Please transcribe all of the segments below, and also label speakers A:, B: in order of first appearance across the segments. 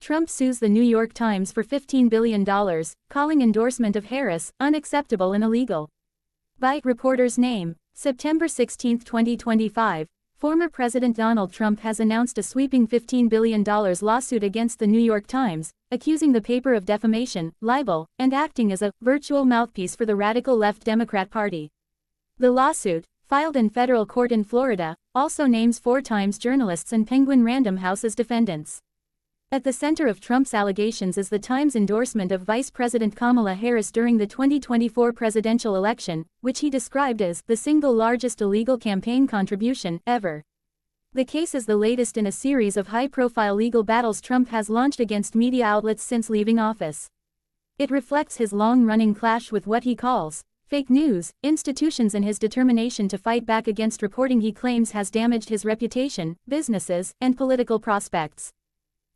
A: Trump sues the New York Times for $15 billion, calling endorsement of Harris unacceptable and illegal. By reporter's name. September 16, 2025. Former President Donald Trump has announced a sweeping $15 billion lawsuit against the New York Times, accusing the paper of defamation, libel, and acting as a virtual mouthpiece for the radical left Democrat Party. The lawsuit, filed in federal court in Florida, also names 4 Times journalists and Penguin Random House as defendants. At the center of Trump's allegations is the Times' endorsement of Vice President Kamala Harris during the 2024 presidential election, which he described as the single largest illegal campaign contribution ever. The case is the latest in a series of high-profile legal battles Trump has launched against media outlets since leaving office. It reflects his long-running clash with what he calls fake news institutions and his determination to fight back against reporting he claims has damaged his reputation, businesses, and political prospects.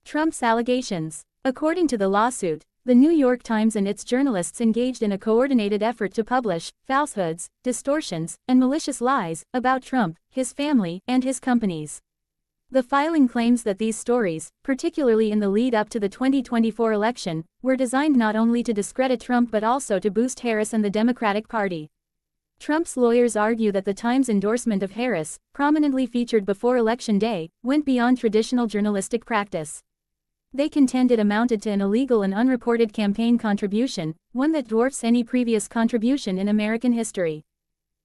A: Trump's allegations. According to the lawsuit, the New York Times and its journalists engaged in a coordinated effort to publish falsehoods, distortions, and malicious lies about Trump, his family, and his companies. The filing claims that these stories, particularly in the lead-up to the 2024 election, were designed not only to discredit Trump but also to boost Harris and the Democratic Party. Trump's lawyers argue that the Times' endorsement of Harris, prominently featured before Election Day, went beyond traditional journalistic practice. They contend it amounted to an illegal and unreported campaign contribution, one that dwarfs any previous contribution in American history.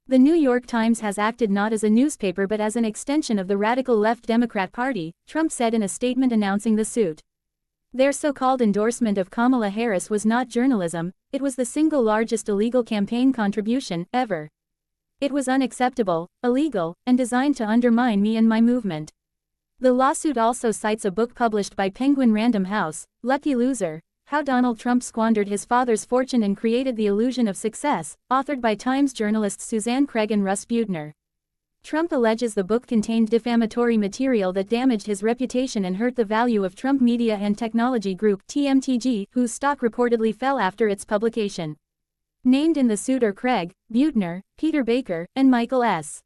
A: The New York Times has acted not as a newspaper but as an extension of the radical left Democrat Party, Trump said in a statement announcing the suit. Their so-called endorsement of Kamala Harris was not journalism, it was the single largest illegal campaign contribution ever. It was unacceptable, illegal, and designed to undermine me and my movement. The lawsuit also cites a book published by Penguin Random House, Lucky Loser: How Donald Trump Squandered His Father's Fortune and Created the Illusion of Success, authored by Times journalists Suzanne Craig and Russ Buettner. Trump alleges the book contained defamatory material that damaged his reputation and hurt the value of Trump Media and Technology Group (TMTG), whose stock reportedly fell after its publication. Named in the suit are Craig, Buettner, Peter Baker, and Michael S.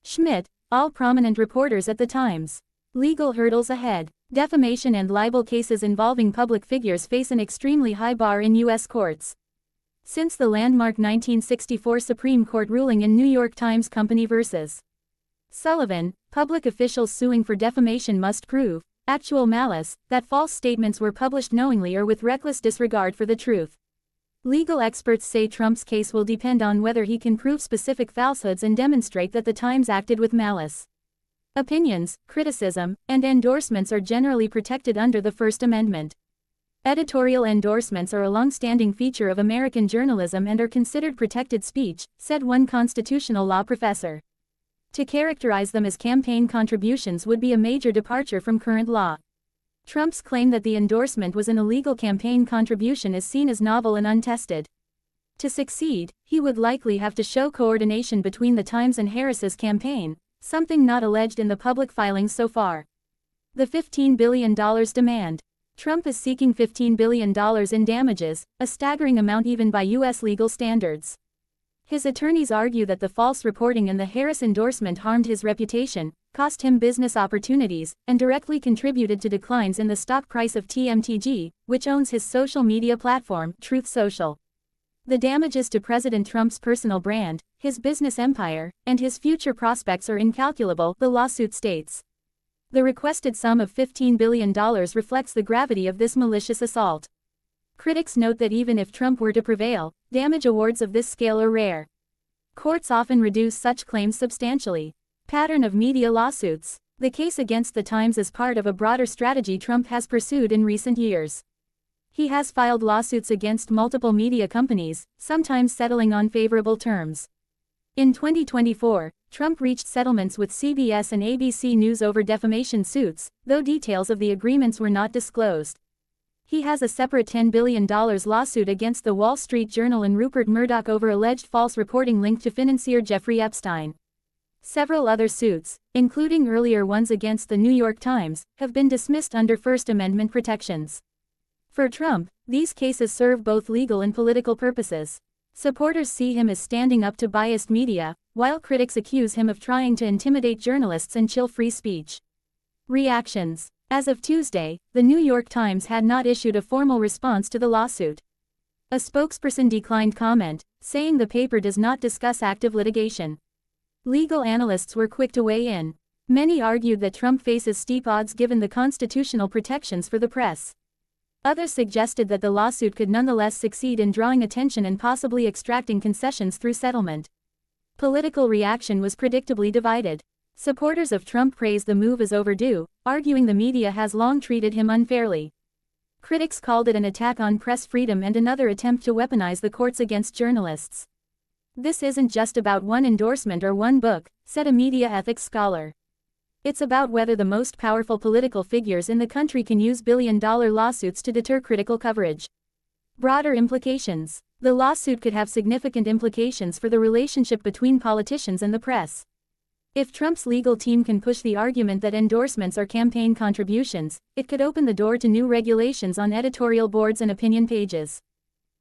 A: Schmidt, all prominent reporters at the Times. Legal hurdles ahead. Defamation and libel cases involving public figures face an extremely high bar in U.S. courts. Since the landmark 1964 Supreme Court ruling in New York Times Company v. Sullivan, public officials suing for defamation must prove actual malice, that false statements were published knowingly or with reckless disregard for the truth. Legal experts say Trump's case will depend on whether he can prove specific falsehoods and demonstrate that the Times acted with malice. Opinions, criticism, and endorsements are generally protected under the First Amendment. Editorial endorsements are a long-standing feature of American journalism and are considered protected speech, said one constitutional law professor. To characterize them as campaign contributions would be a major departure from current law. Trump's claim that the endorsement was an illegal campaign contribution is seen as novel and untested. To succeed, he would likely have to show coordination between the Times and Harris's campaign, something not alleged in the public filings so far. The $15 billion demand. Trump is seeking $15 billion in damages, a staggering amount even by U.S. legal standards. His attorneys argue that the false reporting and the Harris endorsement harmed his reputation, cost him business opportunities, and directly contributed to declines in the stock price of TMTG, which owns his social media platform, Truth Social. The damages to President Trump's personal brand, his business empire, and his future prospects are incalculable, the lawsuit states. The requested sum of $15 billion reflects the gravity of this malicious assault. Critics note that even if Trump were to prevail, damage awards of this scale are rare. Courts often reduce such claims substantially. Pattern of media lawsuits. The case against the Times is part of a broader strategy Trump has pursued in recent years. He has filed lawsuits against multiple media companies, sometimes settling on favorable terms. In 2024, Trump reached settlements with CBS and ABC News over defamation suits, though details of the agreements were not disclosed. He has a separate $10 billion lawsuit against the Wall Street Journal and Rupert Murdoch over alleged false reporting linked to financier Jeffrey Epstein. Several other suits, including earlier ones against the New York Times, have been dismissed under First Amendment protections. For Trump, these cases serve both legal and political purposes. Supporters see him as standing up to biased media, while critics accuse him of trying to intimidate journalists and chill free speech. Reactions. As of Tuesday, the New York Times had not issued a formal response to the lawsuit. A spokesperson declined comment, saying the paper does not discuss active litigation. Legal analysts were quick to weigh in. Many argued that Trump faces steep odds given the constitutional protections for the press. Others suggested that the lawsuit could nonetheless succeed in drawing attention and possibly extracting concessions through settlement. Political reaction was predictably divided. Supporters of Trump praised the move as overdue, arguing the media has long treated him unfairly. Critics called it an attack on press freedom and another attempt to weaponize the courts against journalists. This isn't just about one endorsement or one book, said a media ethics scholar. It's about whether the most powerful political figures in the country can use billion-dollar lawsuits to deter critical coverage. Broader implications. The lawsuit could have significant implications for the relationship between politicians and the press. If Trump's legal team can push the argument that endorsements are campaign contributions, it could open the door to new regulations on editorial boards and opinion pages.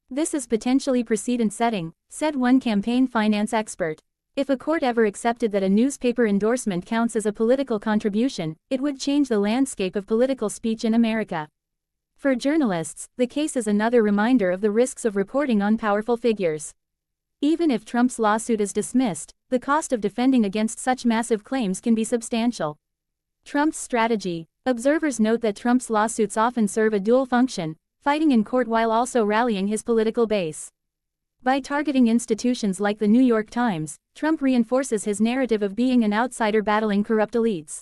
A: This is potentially precedent-setting, said one campaign finance expert. If a court ever accepted that a newspaper endorsement counts as a political contribution, it would change the landscape of political speech in America. For journalists, the case is another reminder of the risks of reporting on powerful figures. Even if Trump's lawsuit is dismissed, the cost of defending against such massive claims can be substantial. Trump's strategy. Observers note that Trump's lawsuits often serve a dual function, fighting in court while also rallying his political base. By targeting institutions like the New York Times, Trump reinforces his narrative of being an outsider battling corrupt elites.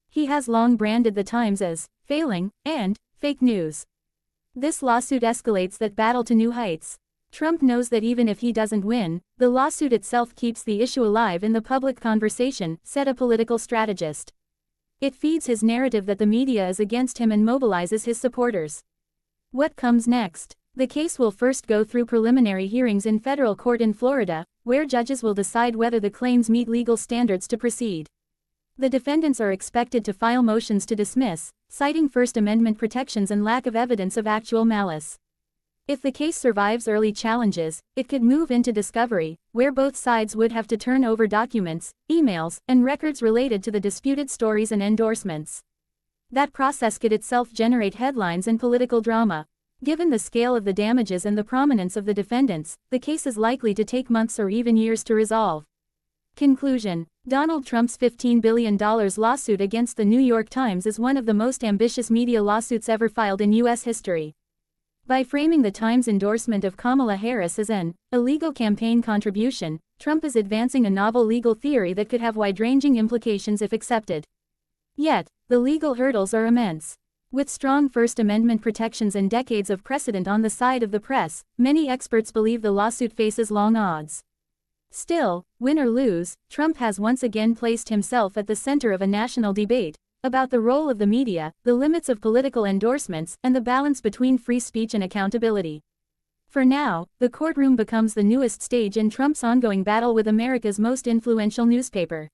A: He has long branded the Times as failing and fake news. This lawsuit escalates that battle to new heights. Trump knows that even if he doesn't win, the lawsuit itself keeps the issue alive in the public conversation, said a political strategist. It feeds his narrative that the media is against him and mobilizes his supporters. What comes next? The case will first go through preliminary hearings in federal court in Florida, where judges will decide whether the claims meet legal standards to proceed. The defendants are expected to file motions to dismiss, citing First Amendment protections and lack of evidence of actual malice. If the case survives early challenges, it could move into discovery, where both sides would have to turn over documents, emails, and records related to the disputed stories and endorsements. That process could itself generate headlines and political drama. Given the scale of the damages and the prominence of the defendants, the case is likely to take months or even years to resolve. Conclusion. Donald Trump's $15 billion lawsuit against the New York Times is one of the most ambitious media lawsuits ever filed in U.S. history. By framing the Times' endorsement of Kamala Harris as an illegal campaign contribution, Trump is advancing a novel legal theory that could have wide-ranging implications if accepted. Yet, the legal hurdles are immense. With strong First Amendment protections and decades of precedent on the side of the press, many experts believe the lawsuit faces long odds. Still, win or lose, Trump has once again placed himself at the center of a national debate about the role of the media, the limits of political endorsements, and the balance between free speech and accountability. For now, the courtroom becomes the newest stage in Trump's ongoing battle with America's most influential newspaper.